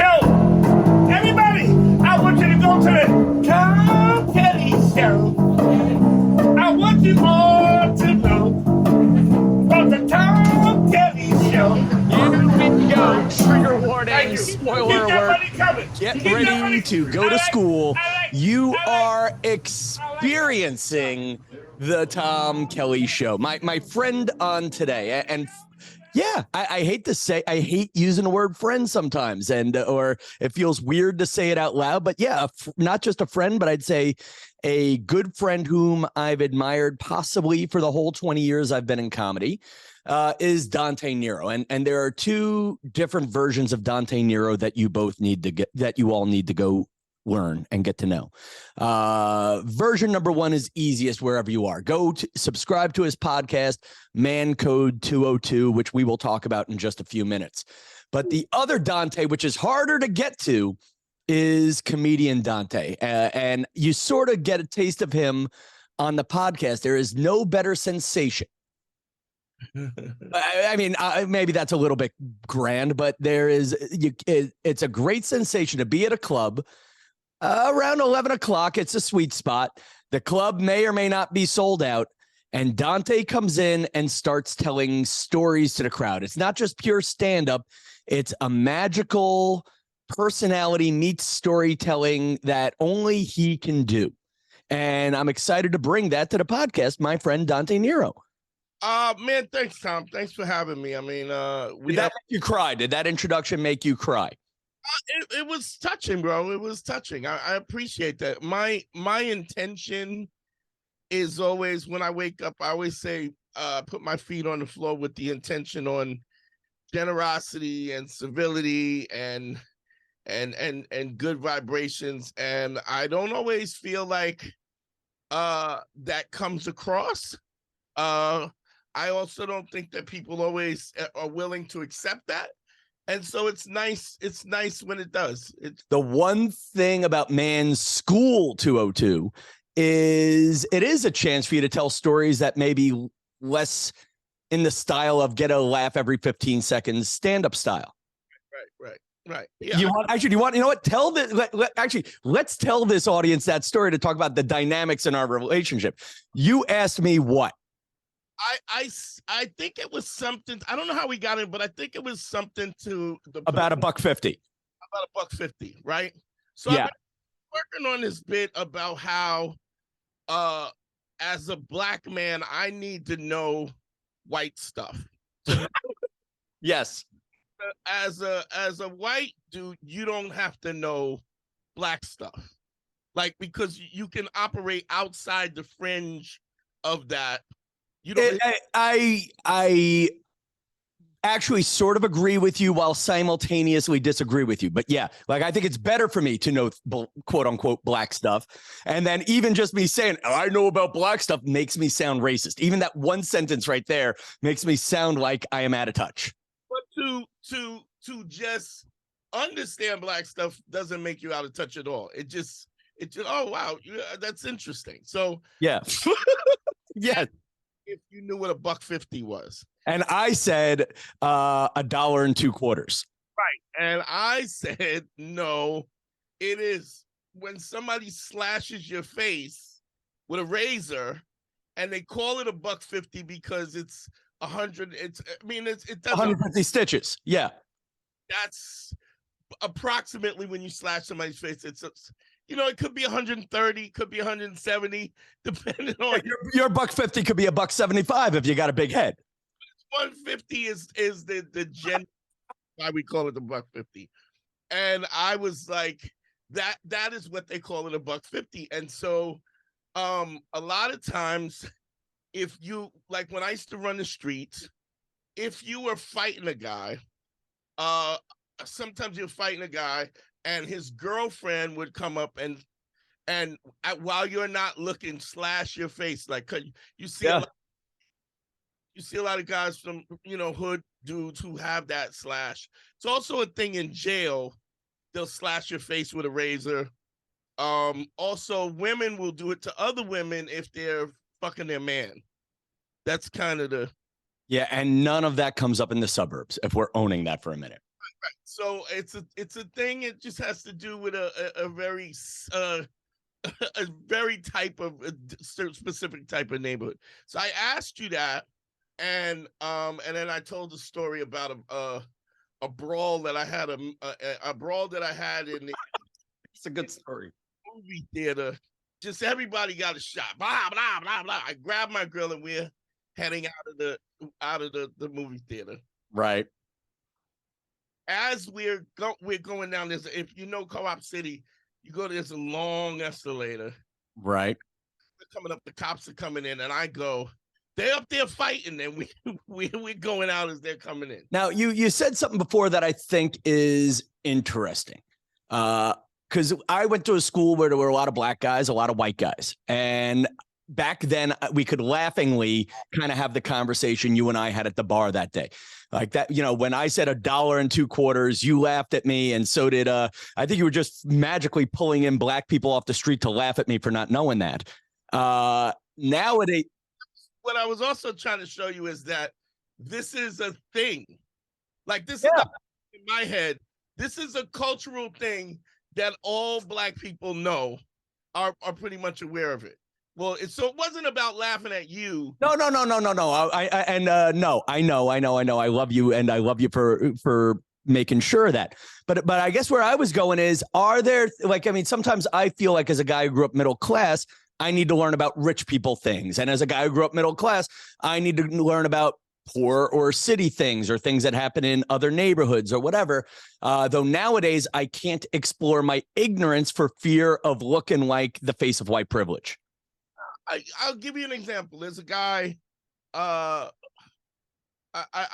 Show. Everybody, I want you to go to the Tom Kelly Show. I want you all to know about the Tom Kelly Show. Here we go. Trigger warning, spoiler alert. Get ready to go to school. You are experiencing the Tom Kelly Show. My friend on today, and yeah, I hate to say, I hate using the word friend sometimes, and or it feels weird to say it out loud, but yeah, not just a friend, but I'd say a good friend whom I've admired possibly for the whole 20 years I've been in comedy, is Dante Nero. And there are two different versions of Dante Nero that you both need to get, that you all need to go learn and get to know. Version number one is easiest wherever you are. Go to subscribe to his podcast, Man Code 202, which we will talk about in just a few minutes. But the other Dante, which is harder to get to, is comedian Dante. And you sort of get a taste of him on the podcast. There is no better sensation. I mean, maybe that's a little bit grand, but there is, it's a great sensation to be at a club around 11 o'clock. It's a sweet spot. The club may or may not be sold out. And Dante comes in and starts telling stories to the crowd. It's not just pure stand-up. It's a magical personality meets storytelling that only he can do. And I'm excited to bring that to the podcast, my friend Dante Nero. Man, thanks, Tom. Thanks for having me. I mean, did that make you cry? Did that introduction make you cry? It was touching, bro. It was touching. I appreciate that. My intention is always, when I wake up, I always say, put my feet on the floor with the intention on generosity and civility and good vibrations. And I don't always feel like that comes across. I also don't think that people always are willing to accept that. And so it's nice. It's nice when it does. It's the one thing about Man School 202 is it is a chance for you to tell stories that may be less in the style of get a laugh every 15 seconds stand-up style. Right. Yeah. You know what? Tell the let's tell this audience that story to talk about the dynamics in our relationship. You asked me what? I think it was something. I don't know how we got it, but I think it was something to the about $1.50. About $1.50, right? So yeah. I've been working on this bit about how, as a black man, I need to know white stuff. Yes. As a white dude, you don't have to know black stuff, like, because you can operate outside the fringe of that. You don't. I actually sort of agree with you while simultaneously disagree with you. But yeah, like, I think it's better for me to know quote unquote black stuff. And then even just me saying, I know about black stuff makes me sound racist. Even that one sentence right there makes me sound like I am out of touch. But to just understand black stuff doesn't make you out of touch at all. It just oh wow, that's interesting. So yeah. Yeah. If you knew what $1.50 was. And I said $1.02. Right. And I said, no, it is when somebody slashes your face with a razor and they call it $1.50 because it's 100. It doesn't 150 stitches. Yeah. That's approximately when you slash somebody's face. It could be 130, could be 170, depending on your $1.50 could be $1.75 if you got a big head. 150 is the gen why we call it the $1.50. And I was like, that is what they call it, $1.50. And so a lot of times, if you, like, when I used to run the streets, if you were fighting a guy, sometimes you're fighting a guy and his girlfriend would come up and while you're not looking, slash your face. Like, you see a lot of guys from, hood dudes who have that slash. It's also a thing in jail. They'll slash your face with a razor. Also, women will do it to other women if they're fucking their man. That's kind of the... Yeah, and none of that comes up in the suburbs, if we're owning that for a minute. So it's a thing. It just has to do with a very a very type of specific type of neighborhood. So I asked you that, and then I told the story about a brawl that I had a brawl that I had in the It's a good story. movie theater. Just everybody got a shot. Blah blah blah blah. I grabbed my girl and we're heading out of the movie theater. Right. As we're going down this, if you know Co-op City, you go, there's a long escalator. Right. We're coming up, the cops are coming in, and I go, they're up there fighting, and we're going out as they're coming in. Now, you said something before that I think is interesting. Because I went to a school where there were a lot of black guys, a lot of white guys. And back then we could laughingly kind of have the conversation you and I had at the bar that day. Like that, you know, when I said $1.02, you laughed at me. And so did, I think you were just magically pulling in black people off the street to laugh at me for not knowing that. Nowadays. What I was also trying to show you is that this is a thing. Like this is in my head. This is a cultural thing that all black people know, are pretty much aware of it. Well, so it wasn't about laughing at you. No. I know. I love you, and I love you for making sure of that. But I guess where I was going is, are there, like, I mean, sometimes I feel like as a guy who grew up middle class, I need to learn about rich people things, and as a guy who grew up middle class, I need to learn about poor or city things or things that happen in other neighborhoods or whatever. Though nowadays I can't explore my ignorance for fear of looking like the face of white privilege. I'll give you an example. There's a guy. I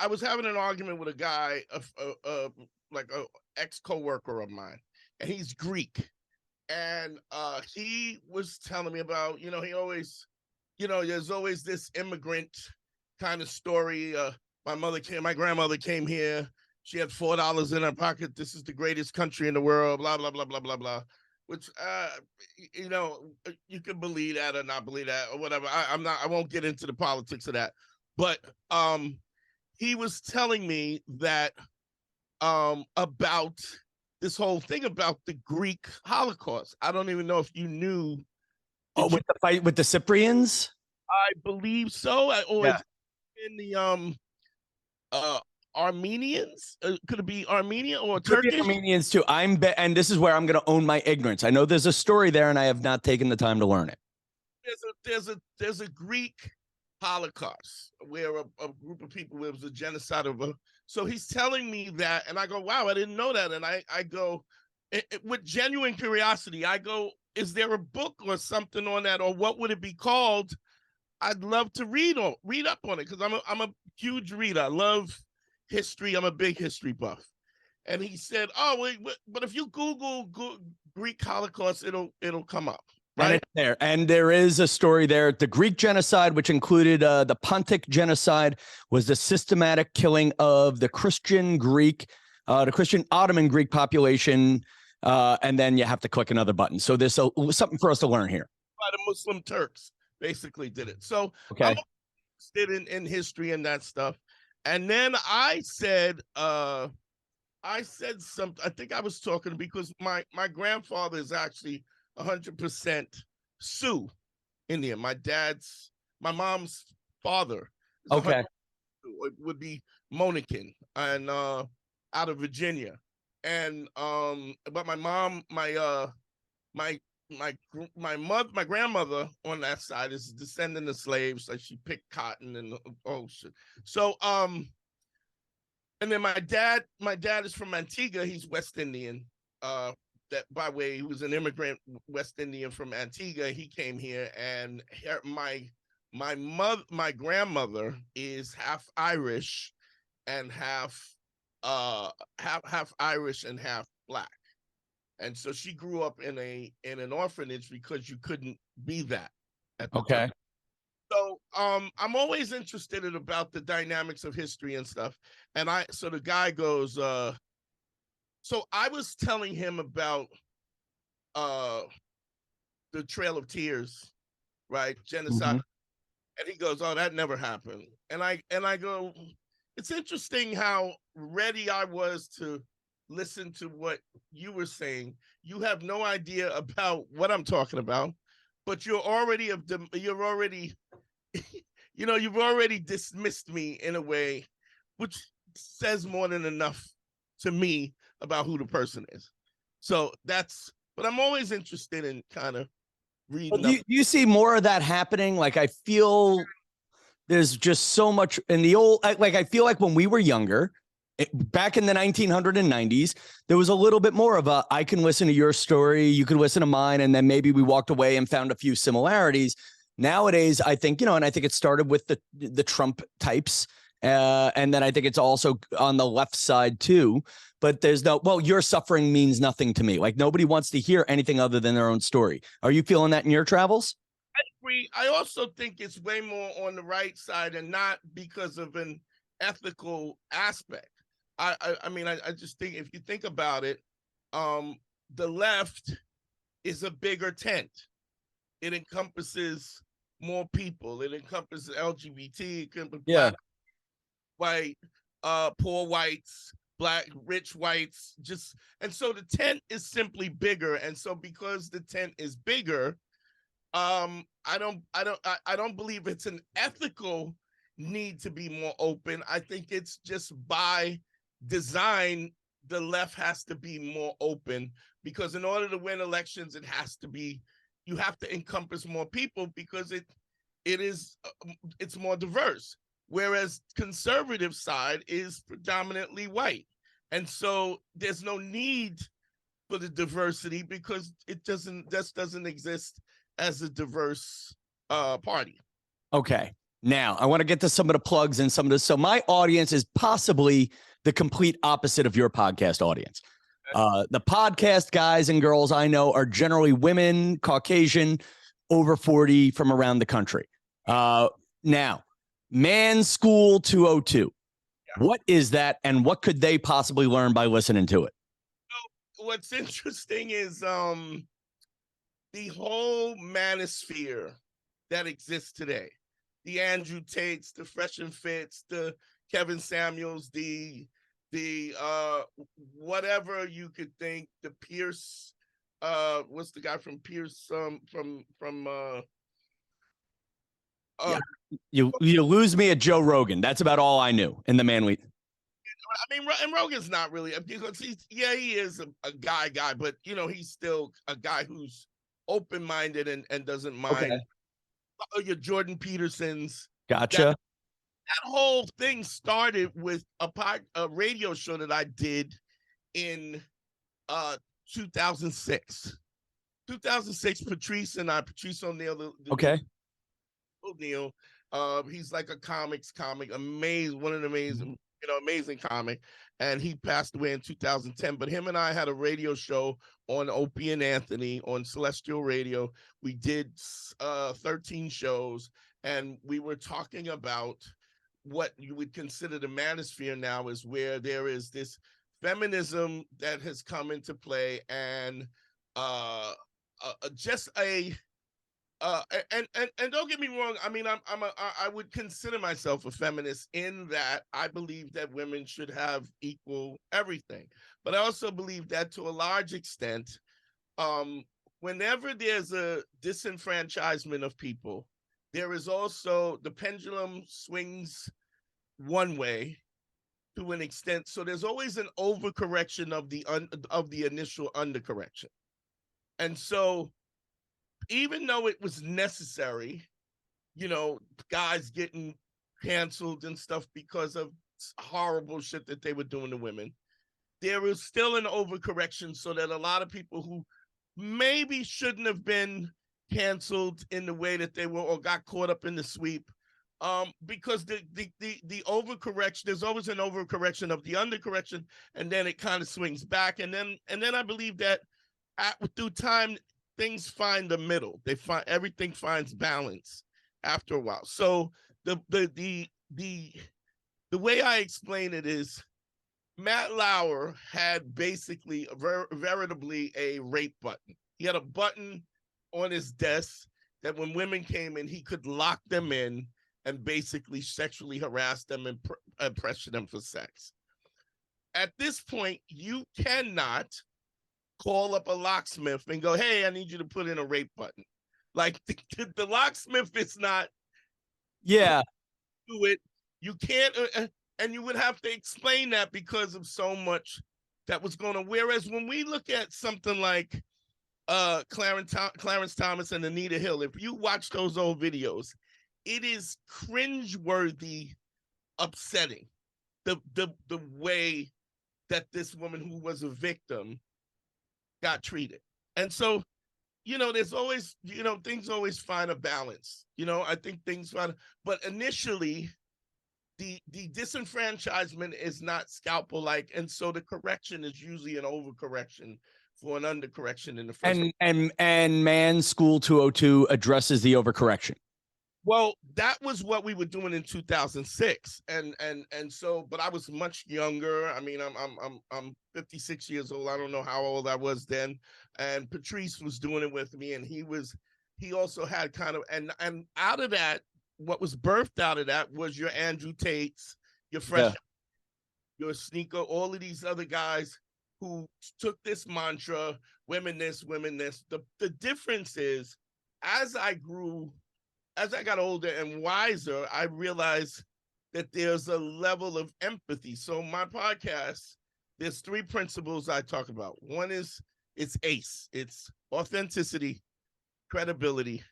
was having an argument with a guy, like a ex coworker of mine, and he's Greek, and he was telling me about, you know, he always, you know, there's always this immigrant kind of story. My grandmother came here. She had $4 in her pocket. This is the greatest country in the world. Blah blah blah blah blah blah. Which, you know, you can believe that or not believe that or whatever. I won't get into the politics of that. But he was telling me that about this whole thing about the Greek Holocaust. I don't even know if you knew. Oh, with the fight with the Cyprians? I believe so. In the Armenians? Could it be Armenia or Turkish? Armenians too. And this is where I'm going to own my ignorance. I know there's a story there, and I have not taken the time to learn it. There's a Greek Holocaust where a group of people, it was a genocide of a. So he's telling me that, and I go, wow, I didn't know that. And I go, with genuine curiosity, I go, is there a book or something on that, or what would it be called? I'd love to read up on it, because I'm a huge reader. I love history. I'm a big history buff. And he said, "Oh, wait, but if you Google Greek Holocaust, it'll come up." Right? And it's there. And there is a story there. The Greek genocide, which included the Pontic genocide, was the systematic killing of the Christian Ottoman Greek population. And then you have to click another button. So there's something for us to learn here. By the Muslim Turks basically did it. So okay. I'm interested in history and that stuff. And then I said something. I think I was talking because my grandfather is actually 100% Sioux Indian. My mom's father okay would be Monacan and out of Virginia. And but my grandmother on that side is descendant of slaves. Like, she picked cotton and shit. So and then my dad is from Antigua. He's West Indian. That, by the way, he was an immigrant West Indian from Antigua. He came here, and my grandmother is half Irish and half Irish and half black. And so she grew up in an orphanage because you couldn't be that at the time. So I'm always interested about the dynamics of history and stuff. And so the guy goes, so I was telling him about the Trail of Tears, right? Genocide. Mm-hmm. And he goes, "Oh, that never happened." And I go, it's interesting how ready I was to listen to what you were saying. You have no idea about what I'm talking about, but you're already you've already dismissed me in a way, which says more than enough to me about who the person is. So but I'm always interested in kind of reading Do you see more of that happening? Like, I feel there's just so much in the old, like, I feel like when we were younger, back in the 1990s, there was a little bit more of I can listen to your story, you can listen to mine, and then maybe we walked away and found a few similarities. Nowadays, I think, and I think it started with the Trump types. And then I think it's also on the left side too, but there's your suffering means nothing to me. Like, nobody wants to hear anything other than their own story. Are you feeling that in your travels? I agree. I also think it's way more on the right side, and not because of an ethical aspect. I mean, I just think if you think about it, the left is a bigger tent. It encompasses more people. It encompasses LGBT, Yeah. white, poor whites, black, rich whites, and so the tent is simply bigger. And so because the tent is bigger, I don't believe it's an ethical need to be more open. I think it's just by design, the left has to be more open, because in order to win elections, you have to encompass more people, because it's more diverse. Whereas conservative side is predominantly white. And so there's no need for the diversity, because it doesn't exist as a diverse party. Okay. Now I want to get to some of the plugs and some of this. So my audience is possibly the complete opposite of your podcast audience. The podcast guys and girls I know are generally women, Caucasian, over 40 from around the country. Now, Man School 202. Yeah. What is that, and what could they possibly learn by listening to it? So what's interesting is the whole manosphere that exists today. The Andrew Tates, the Fresh and Fits, the Kevin Samuels, the whatever you could think, the Pierce, what's the guy from Pierce, yeah. You lose me at Joe Rogan. That's about all I knew in the man we. I mean, and Rogan's not really, because he is a guy, but he's still a guy who's open-minded and doesn't mind. Okay. Your Jordan Petersons. Gotcha. That whole thing started with a radio show that I did in 2006. 2006, Patrice O'Neal. Okay. O'Neal. He's like a comic, one of the amazing comic. And he passed away in 2010. But him and I had a radio show on Opie and Anthony on Celestial Radio. We did 13 shows, and we were talking about what you would consider the manosphere now, is where there is this feminism that has come into play, and and don't get me wrong. I mean, I would consider myself a feminist, in that I believe that women should have equal everything. But I also believe that to a large extent, whenever there's a disenfranchisement of people, there is also, the pendulum swings one way to an extent. So there's always an overcorrection of the initial undercorrection. And so, even though it was necessary, guys getting canceled and stuff because of horrible shit that they were doing to women, there was still an overcorrection, so that a lot of people who maybe shouldn't have been canceled in the way that they were, or got caught up in the sweep, because the overcorrection, there's always an overcorrection of the undercorrection, and then it kind of swings back, and then I believe that through time, things find the middle. Everything finds balance after a while. So the way I explain it is, Matt Lauer had basically veritably a rape button. He had a button on his desk that when women came in, he could lock them in and basically sexually harass them and pressure them for sex. At this point, you cannot call up a locksmith and go, "Hey, I need you to put in a rape button." Like the locksmith is not. Yeah. Do it. You can't, and you would have to explain that because of so much that was going on. Whereas when we look at something like Clarence Thomas and Anita Hill, if you watch those old videos, it is cringeworthy, upsetting the way that this woman who was a victim got treated. And so, there's always, things always find a balance. I think things find, but initially the disenfranchisement is not scalpel like, and so the correction is usually an overcorrection for an undercorrection in the first. And Man School 202 addresses the overcorrection. Well, that was what we were doing in 2006, and so, but I was much younger. I mean, I'm 56 years old. I don't know how old I was then, and Patrice was doing it with me, and he also had kind of, and out of that, what was birthed out of that was your Andrew Tates, your Fresh, your Sneaker, all of these other guys who took this mantra, women this, women this. The difference is, as I got older and wiser, I realized that there's a level of empathy. So my podcast, there's 3 principles I talk about. One is, it's ACE. It's authenticity, credibility,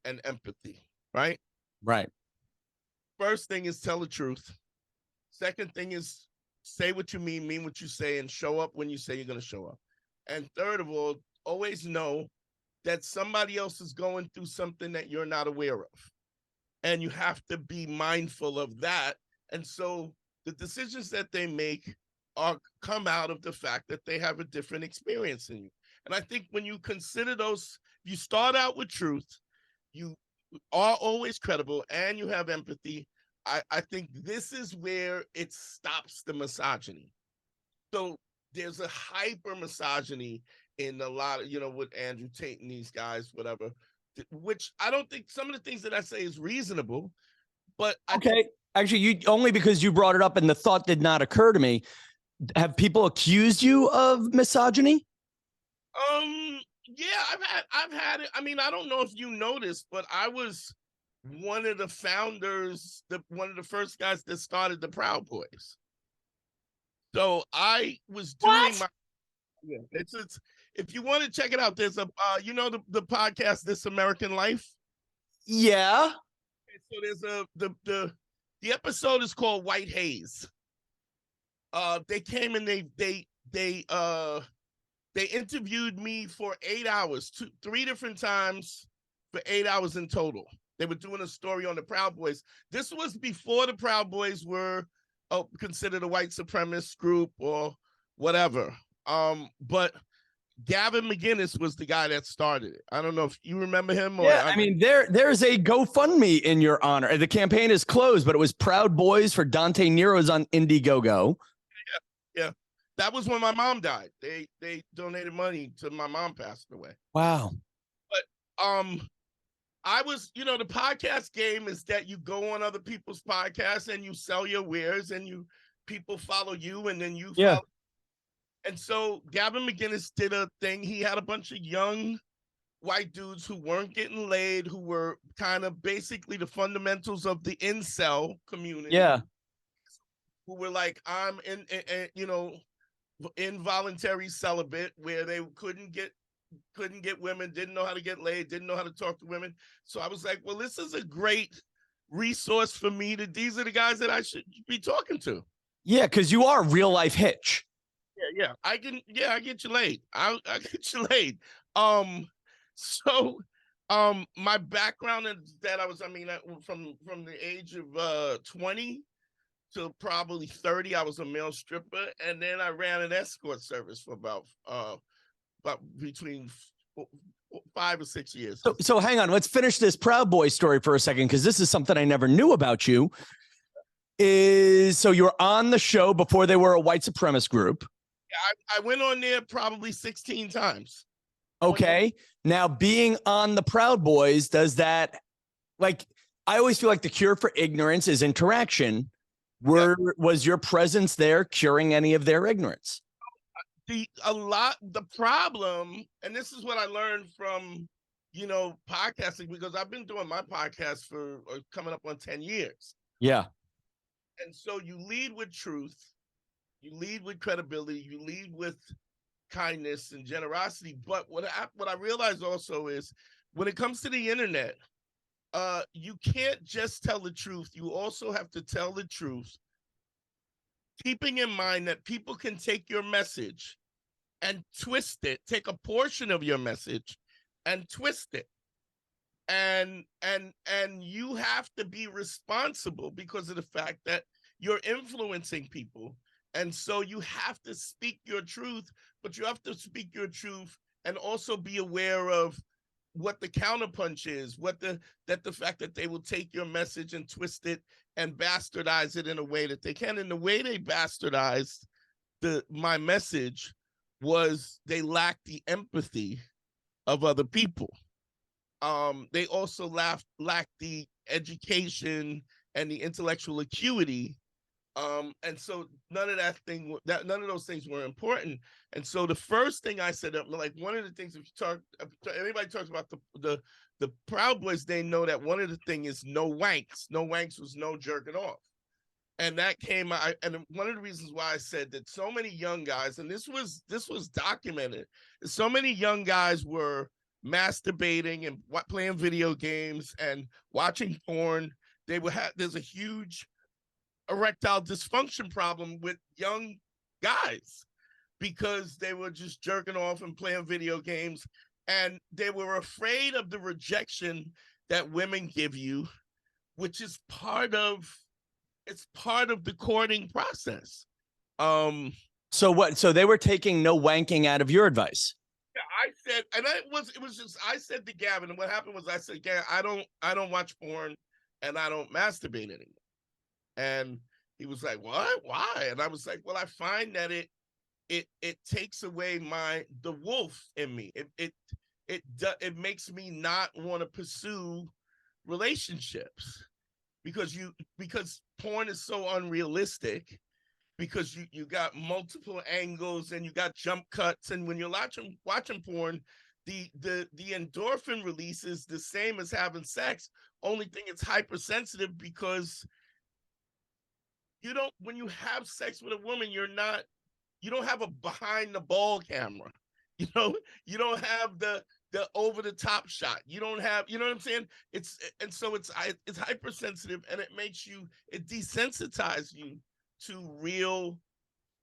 and empathy, right? Right. First thing is tell the truth. Second thing is say what you mean what you say, and show up when you say you're going to show up. And third of all, always know that somebody else is going through something that you're not aware of. And you have to be mindful of that. And so the decisions that they make come out of the fact that they have a different experience than you. And I think when you consider those, you start out with truth, you are always credible, and you have empathy. I think this is where it stops the misogyny. So there's a hyper misogyny in a lot of, with Andrew Tate and these guys, whatever, which I don't think some of the things that I say is reasonable, but actually, you only because you brought it up and the thought did not occur to me. Have people accused you of misogyny? Yeah, I've had it. I mean, I don't know if you noticed, but I was one of the founders, one of the first guys that started the Proud Boys. So I was doing it's if you want to check it out, there's a the podcast This American Life. Yeah. So there's the episode is called White Haze. They came and they interviewed me for 8 hours, 3 different times for 8 hours in total. They were doing a story on the Proud Boys. This was before the Proud Boys were considered a white supremacist group or whatever. But Gavin McInnes was the guy that started it. I don't know if you remember him. Or, I mean, there's a GoFundMe in your honor. The campaign is closed, but it was Proud Boys for Dante Nero's on Indiegogo. Yeah. That was when my mom died. They donated money to my mom passing away. Wow. But I was, the podcast game is that you go on other people's podcasts and you sell your wares and people follow you and then you follow. And so Gavin McInnes did a thing. He had a bunch of young white dudes who weren't getting laid, who were kind of basically the fundamentals of the incel community. Yeah. Who were like, I'm involuntary celibate, where they couldn't get women, didn't know how to get laid, didn't know how to talk to women. So I was like, well, this is a great resource for me. These are the guys that I should be talking to. Yeah, because you are a real life Hitch. Yeah. I get you laid. I get you laid. So my background is that from the age of 20 to probably 30, I was a male stripper, and then I ran an escort service for about between 5 or 6 years. So hang on, let's finish this Proud Boy story for a second, because this is something I never knew about you. So you were on the show before they were a white supremacist group. Yeah, I went on there probably 16 times. Okay. Now, being on the Proud Boys, does that, I always feel like the cure for ignorance is interaction. Was your presence there curing any of their ignorance? The problem, and this is what I learned from, podcasting, because I've been doing my podcast for coming up on 10 years. Yeah. And so you lead with truth, you lead with credibility, you lead with kindness and generosity. But what I realized also is when it comes to the internet, you can't just tell the truth. You also have to tell the truth, keeping in mind that people can take your message and twist it, take a portion of your message and twist it. And you have to be responsible because of the fact that you're influencing people. And so you have to speak your truth, but you have to speak your truth and also be aware of what the counterpunch is, that the fact that they will take your message and twist it and bastardize it in a way that they can. And the way they bastardized my message was they lacked the empathy of other people. They also lacked the education and the intellectual acuity. And so none of those things were important. And so the first thing I said, like one of the things, anybody talks about the Proud Boys, they know that one of the things is no wanks. No wanks was no jerking off. And that came out, and one of the reasons why I said that so many young guys, and this was documented, so many young guys were masturbating and playing video games and watching porn. There's a huge erectile dysfunction problem with young guys because they were just jerking off and playing video games, and they were afraid of the rejection that women give you, which is part of the courting process. So they were taking no wanking out of your advice. Yeah, I said, and I said to Gavin, and what happened was I said, Gavin, I don't watch porn and I don't masturbate anymore. And he was like, what? Why? And I was like, well, I find that it takes away the wolf in me. It makes me not want to pursue relationships because porn is so unrealistic, because you got multiple angles and you got jump cuts, and when you're watching porn, the endorphin release is the same as having sex. Only thing, it's hypersensitive because when you have sex with a woman, you don't have a behind the ball camera. You don't have the over the top shot. You don't have, you know what I'm saying? It's hypersensitive, and it desensitizes you to real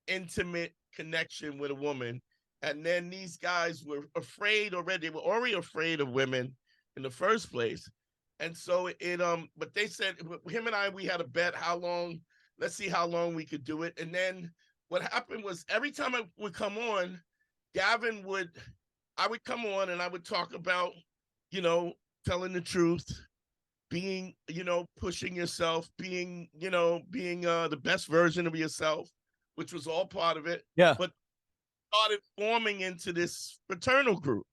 intimate connection with a woman. And then these guys were afraid already. They were already afraid of women in the first place. And so but they said, him and I, we had a bet let's see how long we could do it. And then what happened was every time I would come on, I would come on and I would talk about, telling the truth, being, pushing yourself, being the best version of yourself, which was all part of it. Yeah. But started forming into this fraternal group.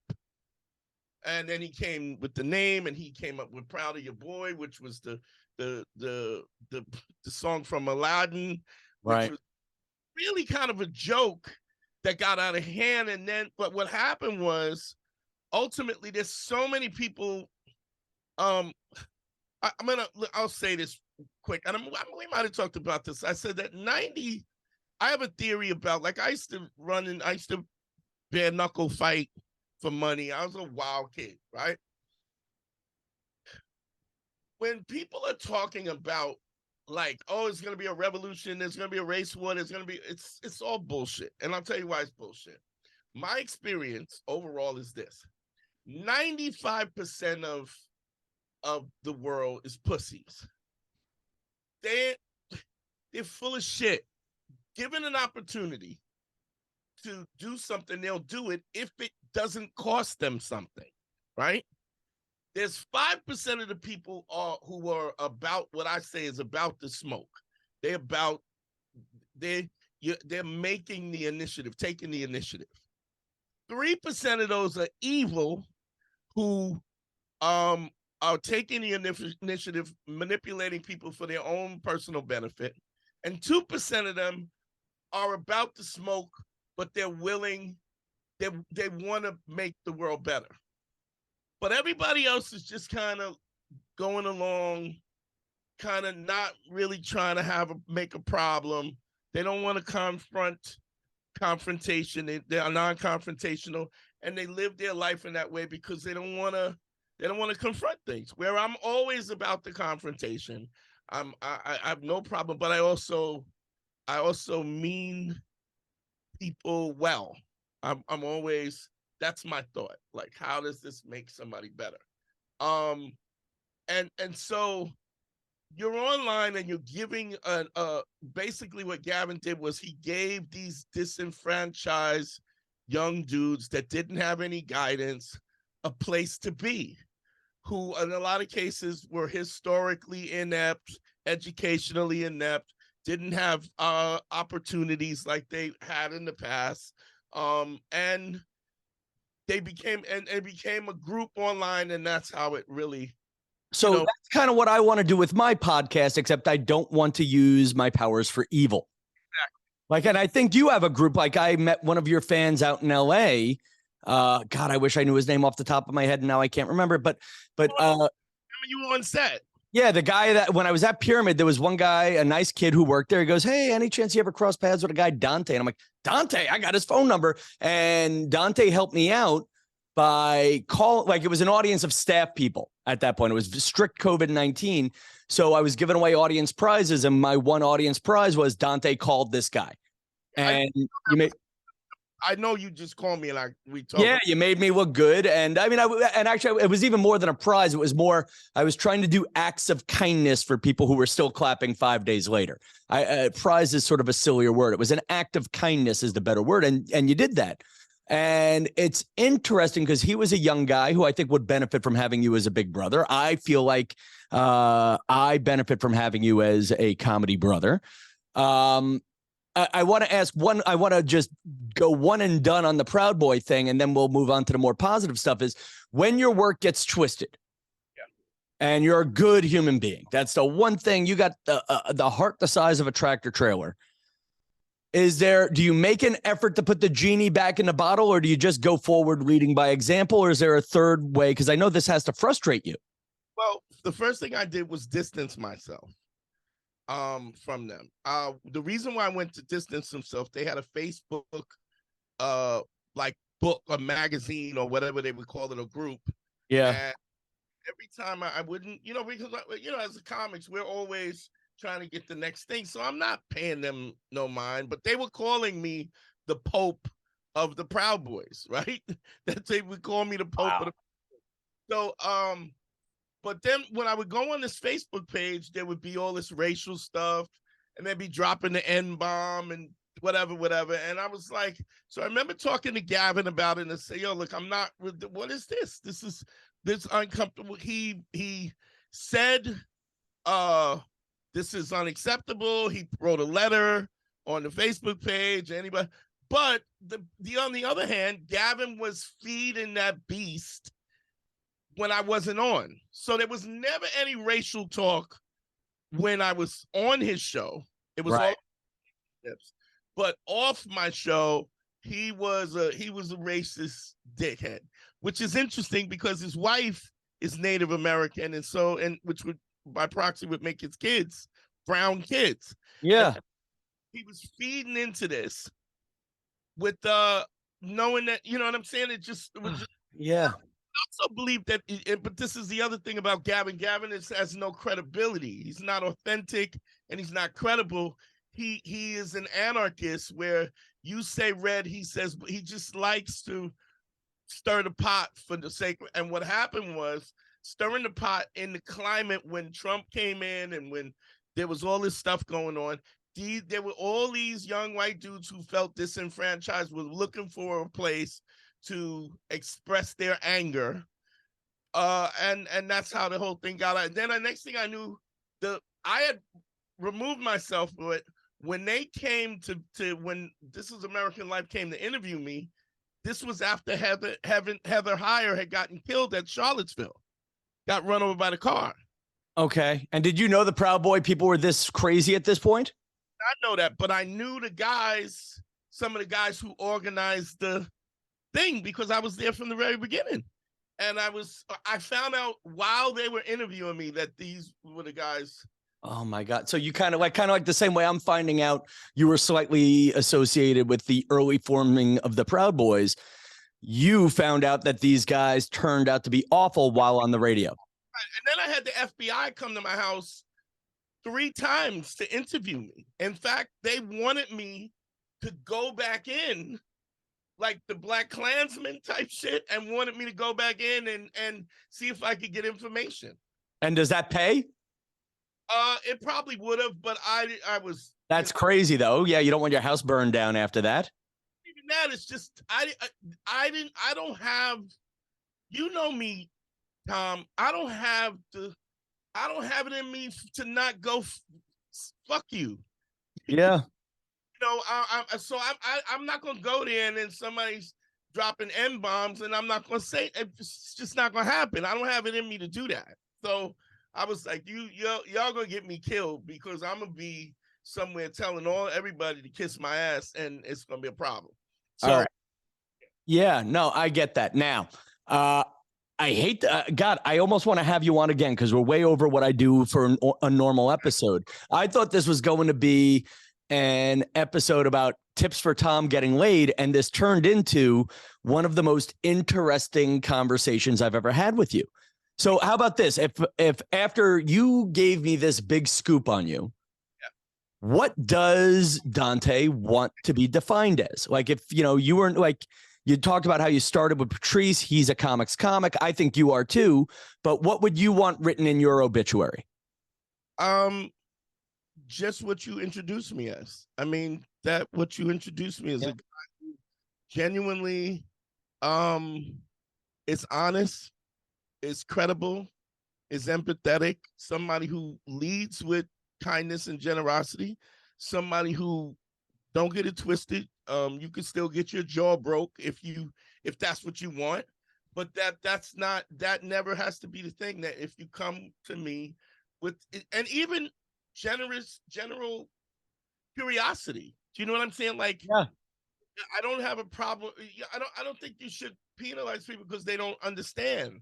And then he came with the name, and he came up with "Proud of Your Boy," which was the song from Aladdin, which right. was really kind of a joke that got out of hand. And then, but what happened was, ultimately, there's so many people. I'll say this quick, and we might have talked about this. I said that I have a theory about, like, I used to bare knuckle fight for money. I was a wild kid, right? When people are talking about, like, oh, it's going to be a revolution, there's going to be a race war, it's all bullshit. And I'll tell you why it's bullshit. My experience overall is this: 95% of the world is pussies. They're full of shit. Given an opportunity to do something, they'll do it if it doesn't cost them something, right? There's 5% of the people who are about what I say is about the smoke. They're making the initiative, taking the initiative. 3% of those are evil, who are taking the initiative, manipulating people for their own personal benefit. and 2% of them are about to smoke, but they're willing. They want to make the world better. But everybody else is just kind of going along, kind of not really trying to make a problem. They don't want to confrontation. They are non-confrontational, and they live their life in that way because they don't want to confront things. Where I'm always about the confrontation. I have no problem, but I also mean people well. I'm always, that's my thought. Like, how does this make somebody better? And so you're online and you're giving basically what Gavin did was he gave these disenfranchised young dudes that didn't have any guidance a place to be, who in a lot of cases were historically inept, educationally inept, didn't have opportunities like they had in the past. And they became a group online, and that's how it really. So that's kind of what I want to do with my podcast, except I don't want to use my powers for evil. Exactly. Like, and I think you have a group. Like, I met one of your fans out in LA. God, I wish I knew his name off the top of my head, and now I can't remember. But you were on set. Yeah, the guy that when I was at Pyramid, there was one guy, a nice kid who worked there. He goes, "Hey, any chance you ever cross paths with a guy, Dante?" And I'm like, "Dante, I got his phone number." And Dante helped me out by it was an audience of staff people at that point. It was strict COVID-19. So I was giving away audience prizes, and my one audience prize was Dante called this guy. And I know you just called me and we talked. Yeah, you made me look good. And I mean, actually, it was even more than a prize. It was more, I was trying to do acts of kindness for people who were still clapping 5 days later. Prize is sort of a sillier word. It was an act of kindness is the better word. And you did that. And it's interesting because he was a young guy who I think would benefit from having you as a big brother. I feel like I benefit from having you as a comedy brother. I want to ask one. I want to just go one and done on the Proud Boy thing, and then we'll move on to the more positive stuff. Is when your work gets twisted, and you're a good human being. That's the one thing. You got the heart the size of a tractor trailer. Do you make an effort to put the genie back in the bottle, or do you just go forward leading by example, or is there a third way? Because I know this has to frustrate you. Well, the first thing I did was distance myself from them. The reason why I went to distance themselves, they had a Facebook like book, a magazine, or whatever they would call it, a group. Yeah. And every time I wouldn't, because as a comics, we're always trying to get the next thing. So I'm not paying them no mind, but they were calling me the Pope of the Proud Boys, right? That they would call me the Pope of the. So but then when I would go on this Facebook page, there would be all this racial stuff, and they'd be dropping the N-bomb and whatever. And I was like, so I remember talking to Gavin about it and say, yo, look, I'm not, what is this? This is uncomfortable. He said, this is unacceptable. He wrote a letter on the Facebook page, anybody. But on the other hand, Gavin was feeding that beast when I wasn't on. So there was never any racial talk when I was on his show. It was all tips. But off my show, he was a racist dickhead, which is interesting because his wife is Native American, and which would by proxy would make his kids brown kids. Yeah. And he was feeding into this with knowing that, you know what I'm saying? It was just yeah. I also believe that, but this is the other thing about Gavin. Gavin has no credibility. He's not authentic and he's not credible. He is an anarchist where you say red, he says he just likes to stir the pot for the sake. And what happened was stirring the pot in the climate when Trump came in and when there was all this stuff going on. There were all these young white dudes who felt disenfranchised, were looking for a place to express their anger, and that's how the whole thing got out. And then the next thing I knew, I had removed myself from it when they came to when This Is American Life came to interview me. This was after Heather Heyer had gotten killed at Charlottesville, got run over by the car. Okay, and did you know the Proud Boy people were this crazy at this point? I know that, but I knew the guys, some of the guys who organized the thing because I was there from the very beginning. And I found out while they were interviewing me that these were the guys. Oh my God. So you kind of like the same way I'm finding out you were slightly associated with the early forming of the Proud Boys. You found out that these guys turned out to be awful while on the radio. And then I had the FBI come to my house 3 times to interview me. In fact, they wanted me to go back in like the Black Klansman type shit and wanted me to go back in and see if I could get information. And does that pay? It probably would have, but I was. That's crazy though. Yeah, you don't want your house burned down after that. Even that, it's just I don't have. You know me, Tom. I don't have it in me to not go. Fuck you. Yeah. You know, I'm not gonna go there and then somebody's dropping N-bombs and I'm not gonna say it's just not gonna happen. I don't have it in me to do that. So I was like, y'all gonna get me killed because I'm gonna be somewhere telling everybody to kiss my ass and it's gonna be a problem. So all right. Yeah, no, I get that. Now, I hate God. I almost want to have you on again because we're way over what I do for a normal episode. I thought this was going to be an episode about tips for Tom getting laid, and this turned into one of the most interesting conversations I've ever had with you. So how about this? If after you gave me this big scoop on you, what does Dante want to be defined as? Like, if you weren't like, you talked about how you started with Patrice. He's a comics comic. I think you are too. But what would you want written in your obituary? Just what you introduced me as. I mean, what you introduced me as a guy who genuinely is honest, is credible, is empathetic, somebody who leads with kindness and generosity, somebody who, don't get it twisted, you can still get your jaw broke if that's what you want, but that never has to be the thing. That if you come to me with, and even general curiosity, do you know what I'm saying? Like, yeah. I don't have a problem. I don't think you should penalize people because they don't understand,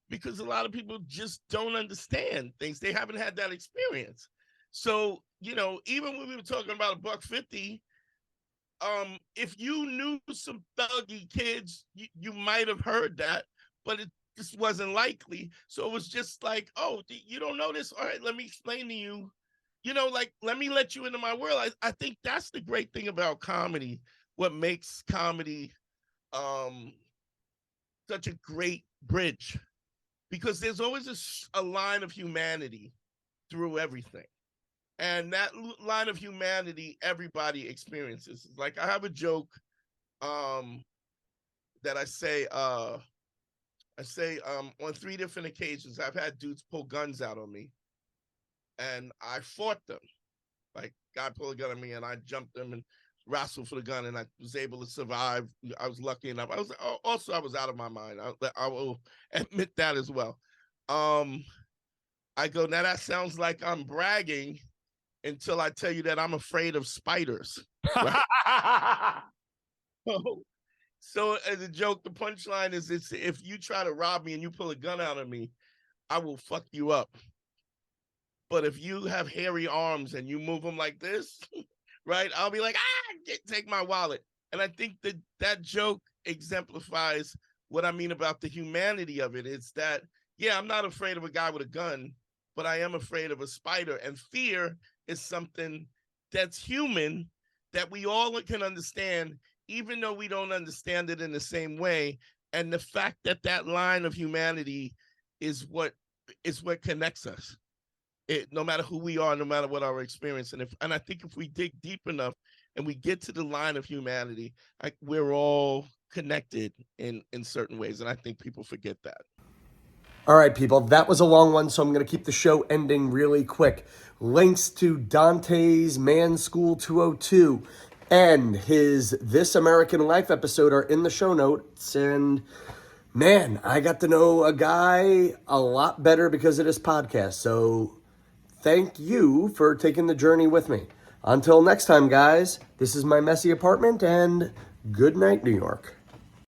because a lot of people just don't understand things. They haven't had that experience. So, even when we were talking about $150, if you knew some thuggy kids, you might have heard that, but it just wasn't likely. So it was just like, oh, you don't know this? All right, let me explain to you. Like, let me let you into my world. I think that's the great thing about comedy. What makes comedy such a great bridge, because there's always a line of humanity through everything. And that line of humanity, everybody experiences. Like, I have a joke that I say on 3 different occasions, I've had dudes pull guns out on me and I fought them. Like, guy pulled a gun on me and I jumped them and wrestled for the gun, and I was able to survive. I was lucky enough. I was out of my mind. I will admit that as well. I go, now that sounds like I'm bragging until I tell you that I'm afraid of spiders. Right? So as a joke, the punchline is, if you try to rob me and you pull a gun out of me, I will fuck you up. But if you have hairy arms and you move them like this, right, I'll be like, take my wallet. And I think that joke exemplifies what I mean about the humanity of it. It's that, yeah, I'm not afraid of a guy with a gun, but I am afraid of a spider. And fear is something that's human, that we all can understand, even though we don't understand it in the same way. And the fact that line of humanity is what connects us. No matter who we are, no matter what our experience. And I think if we dig deep enough and we get to the line of humanity, we're all connected in certain ways. And I think people forget that. All right, people, that was a long one, so I'm going to keep the show ending really quick. Links to Dante's Man School 202 and his This American Life episode are in the show notes. And man, I got to know a guy a lot better because of this podcast. So thank you for taking the journey with me. Until next time, guys, this is my messy apartment, and good night, New York.